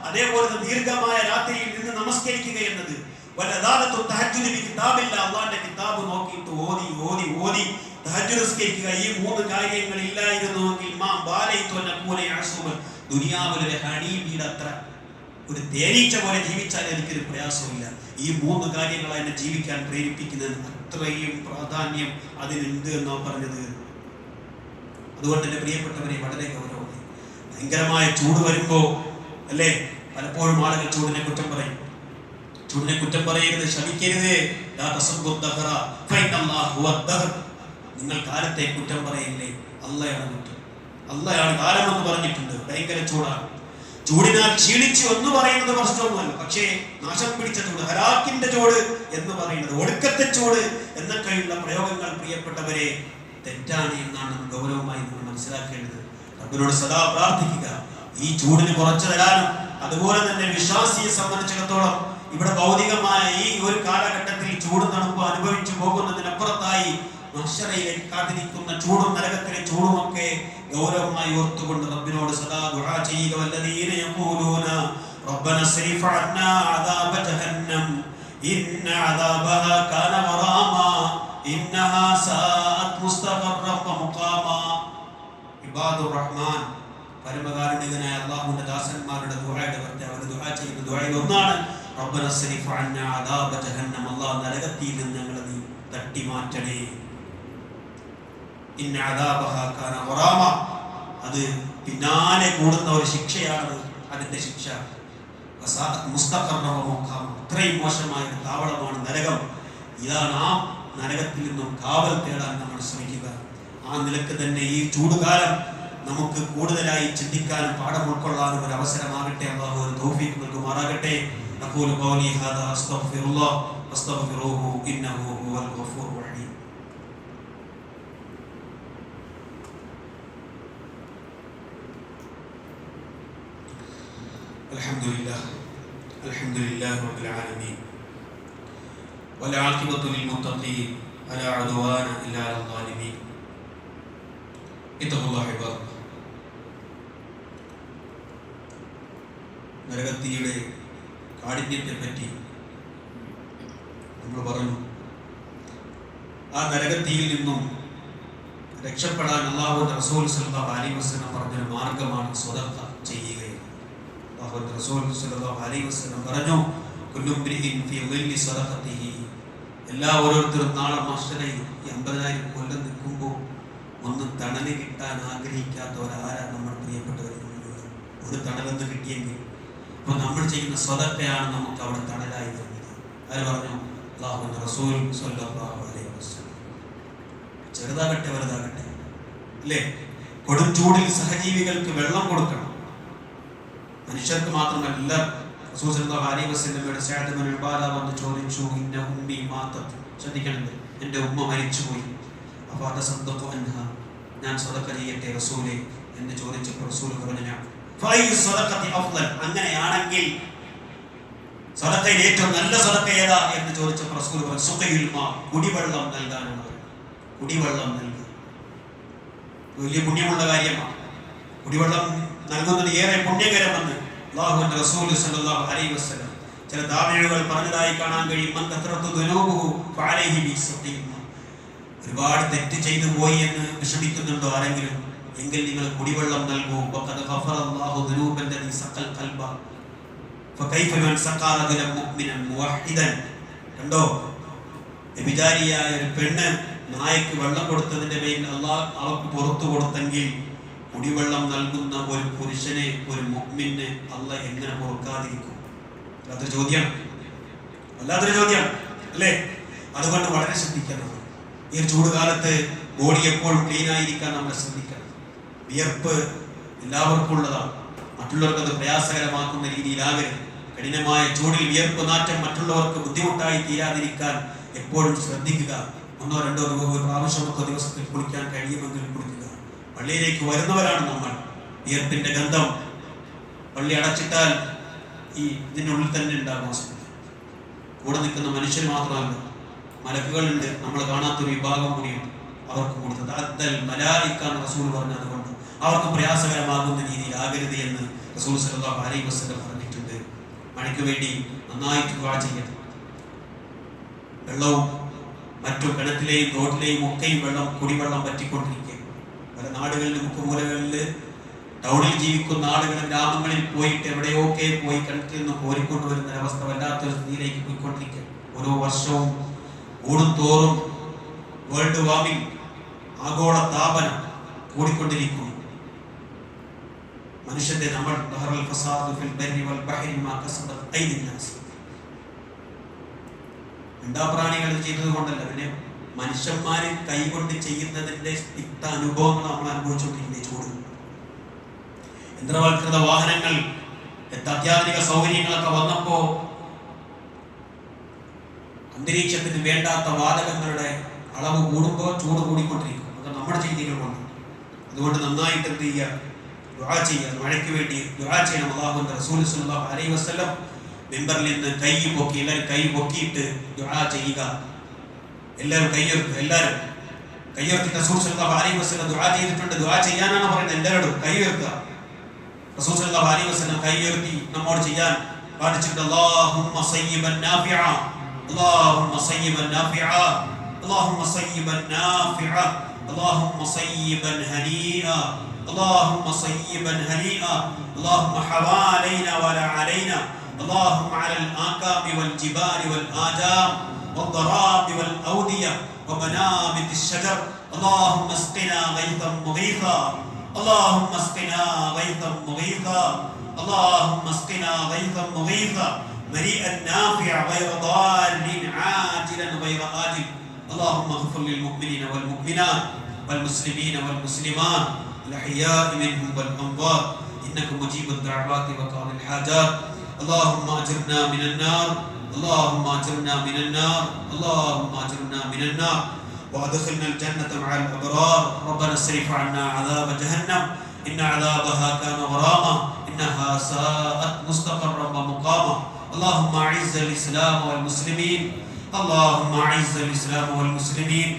അതേപോലെ ദീർഘമായ രാത്രിയിൽ നിന്ന് നമസ്കരിക്കുക എന്നത്. വലദാലത്തു തഹജ്ജുദ് ബി കിതാബില്ലാ, അല്ലാഹുവിന്റെ കിതാബ് നോക്കിയിട്ട് ഓതി ഓതി ഓതി തഹജ്ജുദ് നിസ്കരിക്കുക. ഈ മൂന്ന് കാര്യങ്ങൾ ഇല്ലായിരുന്നുവെങ്കിൽ ദുനിയാവിലെ ഹണീബിയുടെ അത്ര ഒരു തേനീച്ച പോലെ ജീവിച്ചാൽ എനിക്കൊരു പ്രയാസമില്ല. ഈ മൂന്ന് കാര്യങ്ങളാണ് എന്നെ ജീവിക്കാൻ പ്രേരിപ്പിക്കുന്നത്. അത്രയും പ്രാധാന്യം അതിനുണ്ട് എന്നാണ് പറഞ്ഞത്. അതുകൊണ്ട് തന്നെ പ്രിയപ്പെട്ടവരെ, വളരെ ഗൗരവമായി ഭയങ്കരമായ ചൂട് വരുമ്പോ അല്ലേ, പലപ്പോഴും ആളുകൾ ചൂടിനെ കുറ്റം പറയും. ചൂടിനെ കുറ്റം പറയരുത്, ശമിക്കരുത്. നിങ്ങൾ കാലത്തെ കുറ്റം പറയില്ലേ, അള്ളയാണ് കുറ്റം. അള്ളയാണ് കാലമെന്ന് പറഞ്ഞിട്ടുണ്ട്. ഭയങ്കര ചൂടാണ്. ചൂടിനാൽ ക്ഷീണിച്ചു എന്ന് പറയുന്നത് പ്രശ്നമൊന്നുമല്ല. പക്ഷേ നാശം പിടിച്ച ചൂട്, ഹരാക്കിന്റെ ചൂട് എന്ന് പറയുന്നത്, ഒടുക്കത്തെ ചൂട് എന്നൊക്കെയുള്ള പ്രയോഗങ്ങൾ പ്രിയപ്പെട്ടവരെ തെറ്റാണ് എന്നാണ് നമ്മൾ ഗൗരവമായി നമ്മൾ മനസ്സിലാക്കേണ്ടത്. റബ്ബിനോട് സദാ പ്രാർത്ഥിക്കുക ഈ ചൂടിന് കുറച്ചു തരാനും. അതുപോലെ തന്നെ വിശ്വാസിയെ സംബന്ധിച്ചിടത്തോളം ഇവിടെ ഭൗതികമായ ഈ ഒരു കാലഘട്ടത്തിൽ ചൂടും തണുപ്പ് അനുഭവിച്ചു പോകുന്നതിനപ്പുറത്തായി മഹ്ശറയിലേക്ക് കാത്തിരിക്കുന്ന ചൂടും നരകത്തിലെ ചൂടും ഒക്കെ ഗൗരവമായി ഓർത്തുകൊണ്ട് റബ്ബിനോട് സദാ ദുആ ചെയ്യുക. വല്ലദീന യഖൂലൂന റബ്ബന സ്രിഫ് അന്നാ അദാബ ജഹന്നം ഇന്ന അദാബഹാ കാന ഗറാമാ ഇന്നഹാ സാഅത് മുസ്തഖറൻ വ മുഖാമാ. ഇബാദുർ റഹ്മാൻ, പരമകാരുണികനായ അല്ലാഹുവിന്റെ ദാസന്മാരുടെ ദുആയുടെ അവർ ദുആ ചെയ്യുന്ന ദുആയിൽ ഒന്നാണ് റബ്ബന സ്രിഫ് അന്നാ അദാബ ജഹന്നം. അല്ലാഹു നരകത്തിൽ നിന്ന് ഞങ്ങളെ നീ തട്ടി മാറ്റണേ. ഇന്ന അദാബഹാ കാന ഗറാമ, അത് പിന്നാലെ കൂടുന്ന ഒരു ശിക്ഷയാണ്. അതിന്റെ ശിക്ഷ മുസ്തഖറൻ വ മുഖാമ, അത്രയും മോശമായ ഒരു താവളമാണ് നരകം. ഇതാണ് ആ നരകത്തിൽ നിന്നും കാവൽ തേടാൻ നമ്മൾ ശ്രമിക്കുക. ആ നിലക്ക് തന്നെ ഈ ചൂടുകാലം നമുക്ക് കൂടുതലായി ചിന്തിക്കാനും പാഠം ഉൾക്കൊള്ളാനും ഒരു അവസരമാകട്ടെ. അല്ലാഹു ഒരു തൗഫീഖ് നൽകുമാറാകട്ടെ. അഖൂലു ഖൗലി ഹാദാ അസ്തഗ്ഫിറുല്ലാഹ് വസ്തഗ്ഫിറൂഹു ഇന്നഹു ഹുവൽ ഗഫൂറുർ റഹീം. അൽഹംദുലില്ലാഹി റബ്ബിൽ ആലമീൻ والعاقبة للمتقين ولا عدوان إلا على الظالمين. اتقوا الله عباد الله. നരകത്തിയുടെ കാഠിന്യത്തെ പറ്റി നമ്മൾ പറഞ്ഞു. ആ നരകത്തിയിൽ നിന്നും രക്ഷപ്പെടാൻ അല്ലാഹുവിന്റെ റസൂൽ സല്ലല്ലാഹു അലൈഹി വസല്ലം പറഞ്ഞൊരു മാർഗമാണ് സ്വതക്ക ചെയ്യുക. അല്ലാഹുവിന്റെ റസൂൽ സല്ലല്ലാഹു അലൈഹി വസല്ലം പറഞ്ഞു, കുല്ലു ഇംറിഇൻ ഫീ ദില്ലി സദഖതിഹി. എല്ലാ ഓരോരുത്തരും നാളെ മഹ്ശറയിൽ 50,000 കൊല്ലം നിൽക്കുമ്പോൾ ഒന്ന് തണല് കിട്ടാൻ ആഗ്രഹിക്കാത്തവരാരാ നമ്മൾ പ്രിയപ്പെട്ടവരുള്ളത്? ഒരു തണലൊന്ന് കിട്ടിയെങ്കിൽ അപ്പൊ നമ്മൾ ചെയ്യുന്ന സ്വതക്കയാണ് നമുക്ക് അവിടെ തണലായി വരുന്നത്. ആര് പറഞ്ഞു? അല്ലാഹുവിന്റെ റസൂൽ സ്വല്ലല്ലാഹു അലൈഹി വസല്ലം. ചെറുതാകട്ടെ വലുതാകട്ടെ അല്ലേ, കൊടും ചൂടിൽ സഹജീവികൾക്ക് വെള്ളം കൊടുക്കണം. മനുഷ്യർക്ക് മാത്രമല്ല. റസൂൽ സല്ലല്ലാഹു അലൈഹി വസല്ലമയുടെ സഅദ് ബിൻ ഉബാദ വന്ന് ചോദിച്ചു, ഇന്ന ഉമ്മി മാതത്, ശ്രദ്ധിക്കണം, എൻ്റെ ഉമ്മ മരിച്ചുപോയി. അപ്പോൾ അതസദ്ദഖു അൻഹ, ഞാൻ സദഖ ചെയ്യട്ടെ റസൂലേ എന്ന് ചോദിച്ചപ്പോൾ റസൂൽ പറഞ്ഞു, അങ്ങനെയാണെങ്കിൽ സദഖയിൽ ഏറ്റവും നല്ല സദഖ ഏതാ എന്ന് ചോദിച്ചപ്പോൾ റസൂൽ പറഞ്ഞു, സുഖയുൽ മാ, കുടിവെള്ളം നൽകാനുള്ളത്. കുടിവെള്ളം നൽകുക. വലിയ പുണ്യമുള്ള കാര്യമാണ്. കുടിവെള്ളം നൽകുന്നത് ഏറെ പുണ്യകരമെന്ന് അല്ലാഹുവിന്റെ റസൂൽ സല്ലല്ലാഹു അലൈഹി വസല്ലം ചില താബിഈകൾ പറഞ്ഞതായി കാണാൻ കഴിയും. മൻ കസറത്തു ദുനൂബുഹു ഫഅലൈഹി ബിസ്സഖീമ. ഒരുപാട് തെറ്റ് ചെയ്തു പോയി എന്ന് വിഷമിക്കുന്നുണ്ടോ ആരെങ്കിലും, എങ്കിൽ നിങ്ങൾ കുടിവെള്ളം നൽകൂ. വഖദ് ഗഫറല്ലാഹു ദുനൂബൻ ലദീ സഖൽ ഖൽബ ഫകൈഫ മൻ സഖാ റജുലൻ മുഅ്മിനൻ മുവഹ്ഹിദൻ. കണ്ടോ, വ്യഭിചാരിയായ ഒരു പെണ്ണ് നായക്ക് വെള്ളം കൊടുത്തതിന്റെ പേരിൽ അല്ലാഹ് അവർക്ക് പുറത്തു കൊടുത്തെങ്കിൽ കുടിവെള്ളം നൽകുന്ന ഒരു പുരുഷനെ, ഒരു മുഅ്മിനെ അല്ലാഹ് എങ്ങനെ പൊറുക്കാതിരിക്കും? അതൊരു ചോദ്യം, വല്ലാത്തൊരു ചോദ്യം അല്ലേ? അതുകൊണ്ട് വളരെ ശ്രദ്ധിക്കണം. ഈ ചൂടുകാലത്ത് ബോഡി എപ്പോഴും ക്ലീൻ ആയിരിക്കാൻ നമ്മൾ ശ്രദ്ധിക്കണം. വിയർപ്പ് എല്ലാവർക്കും ഉള്ളതാണ്. മറ്റുള്ളവർക്ക് അത് പ്രയാസകരമാക്കുന്ന രീതിയിലാകരുത്. കഠിനമായ ചൂടിൽ വിയർപ്പ് നാറ്റം മറ്റുള്ളവർക്ക് ബുദ്ധിമുട്ടായി തീരാതിരിക്കാൻ എപ്പോഴും ശ്രദ്ധിക്കുക. 1 2 പ്രാവശ്യമൊക്കെ ദിവസത്തിൽ കുളിക്കാൻ കഴിയുമെങ്കിൽ കുളിക്കുക. പള്ളിയിലേക്ക് വരുന്നവരാണ് നമ്മൾ. വിയർപ്പിന്റെ ഗന്ധം പള്ളി അടച്ചിട്ടാൽ ഈ ഇതിനുള്ളിൽ തന്നെ ഉണ്ടാകും. കൂടെ നിൽക്കുന്ന മനുഷ്യർ മാത്രമല്ല, മലക്കുകളുണ്ട്, നമ്മൾ കാണാത്തൊരു വിഭാഗം കൂടിയുണ്ട്. അവർക്ക് കൊടുത്തത് അദ്ദൽ മലായിക്ക റസൂൽ പറഞ്ഞത് കൊണ്ട് അവർക്ക് പ്രയാസകരമാകുന്ന രീതിയിൽ ആകരുത് എന്ന് റസൂൽ സല്ലല്ലാഹു അലൈഹി വസല്ലം പറഞ്ഞിട്ടുണ്ട്. മഴയ്ക്ക് വേണ്ടി നന്നായിട്ട് ദുആ ചെയ്യണം. വെള്ളവും മറ്റു കിണറ്റിലെയും തോട്ടിലെയും ഒക്കെയും വെള്ളം, കുടിവെള്ളം പറ്റിക്കൊണ്ടിരിക്കുക. പല നാടുകളിലും മുക്കുമൂലകളിൽ ടൗണിൽ ജീവിക്കുന്ന ആളുകൾ ഗ്രാമങ്ങളിൽ പോയിട്ട് എവിടെയൊക്കെ പോയി കിണറ്റിൽ നിന്ന് കോരിക്കൊണ്ടുവരുന്ന ഒരവസ്ഥ വല്ലാത്തൊരു സ്ഥിതിയിലേക്ക് പോയിക്കൊണ്ടിരിക്കുക. ഓരോ വർഷവും കൂടും തോറും വേൾഡ് വാർമിംഗ്, ആഗോള താപനം കൂടിക്കൊണ്ടിരിക്കുന്നു. മനുഷ്യന്റെ നമ്മൾ മിണ്ടാപ്രാണികൾ ചെയ്തത് കൊണ്ടല്ല, പിന്നെ മനുഷ്യന്മാര് കൈകൊണ്ട് ചെയ്യുന്നതിന്റെ തിക്ത അനുഭവങ്ങൾ നമ്മൾ അനുഭവിച്ചുകൊണ്ടിരിക്കുന്ന ചൂട്. യന്ത്രവൽകൃത വാഹനങ്ങൾ, അത്യാധുനിക സൗകര്യങ്ങളൊക്കെ വന്നപ്പോ അന്തരീക്ഷത്തിന് വേണ്ടാത്ത വാതകങ്ങളുടെ അളവ് കൂടുമ്പോൾ ചൂട് കൂടിക്കൊണ്ടിരിക്കും. അത് നമ്മുടെ ചെയ്തികൾ കൊണ്ട്. അതുകൊണ്ട് നന്നായിട്ട് എന്ത് ചെയ്യുക, ദുആ ചെയ്യുക. മഴയ്ക്ക് വേണ്ടി ദുആ ചെയ്യണം. അല്ലാഹുവിന്റെ റസൂൽ സല്ലല്ലാഹു അലൈഹി വസല്ലം മിമ്പറിൽ നിന്ന് കൈ പൊക്കി, എല്ലാവരും കൈ പൊക്കിയിട്ട് ദുആ ചെയ്യുക. എല്ലാവരും കൈയുയർത്തുക. എല്ലാവരും കൈയുയർത്തിട്ട് റസൂൽ സല്ലല്ലാഹു അലൈഹി വസല്ലം ദുആ ചെയ്തിട്ടുണ്ട്. ദുആ ചെയ്യാനാണ് പറയുന്നത്. എല്ലാവരോടും കൈ ഉയർത്തുക. റസൂൽ സല്ലല്ലാഹു അലൈഹി വസല്ലം കൈ ഉയർത്തി നമ്മോട് ചെയ്യാൻ പാടിച്ചിട്ടുണ്ട്. അല്ലാഹുമ്മ സയ്യിബൻ നാഫിഅ, അല്ലാഹുമ്മ സയ്യിബൻ നാഫിഅ, അല്ലാഹുമ്മ സയ്യിബൻ നാഫിഅ, അല്ലാഹുമ്മ സയ്യിബൻ ഹനീഅ, അല്ലാഹുമ്മ സയ്യിബൻ ഹനീഅ, അല്ലാഹുമ്മ ഹവാലൈനാ വലാ അലൈനാ, അല്ലാഹുമ്മ അലൽ ആകാബി വൽ ജിബാലി വൽ ആജാം والضراب والأودية ومنابت الشجر اللهم اسقنا غيثا مغيثا اللهم اسقنا غيثا مغيثا اللهم اسقنا غيثا مغيثا مريئا نافعا غير ضار عاجلا غير آجل اللهم اغفر للمؤمنين والمؤمنات والمسلمين والمسلمات الأحياء منهم والأموات إنك مجيب الدعوات وقاضي الحاجات اللهم أجرنا من النار اللهم أجرنا من النار اللهم أجرنا من النار وأدخلنا الجنة مع الأبرار ربنا اصرف عنا عذاب جهنم إن عذابها كان غراما إنها ساءت مستقرا ومقاما اللهم أعز الإسلام والمسلمين اللهم أعز الإسلام والمسلمين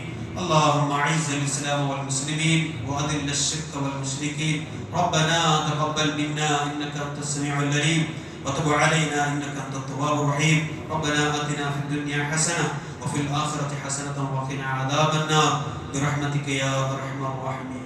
اللهم أعز الإسلام والمسلمين وأذل الشرك والمشركين ربنا تقبل منا إنك أنت السميع العليم وتب علينا إنك أنت التواب الرحيم ربنا آتنا في الدنيا حسنة وفي الآخرة حسنة وقنا عذاب النار برحمتك يا أرحم الراحمين.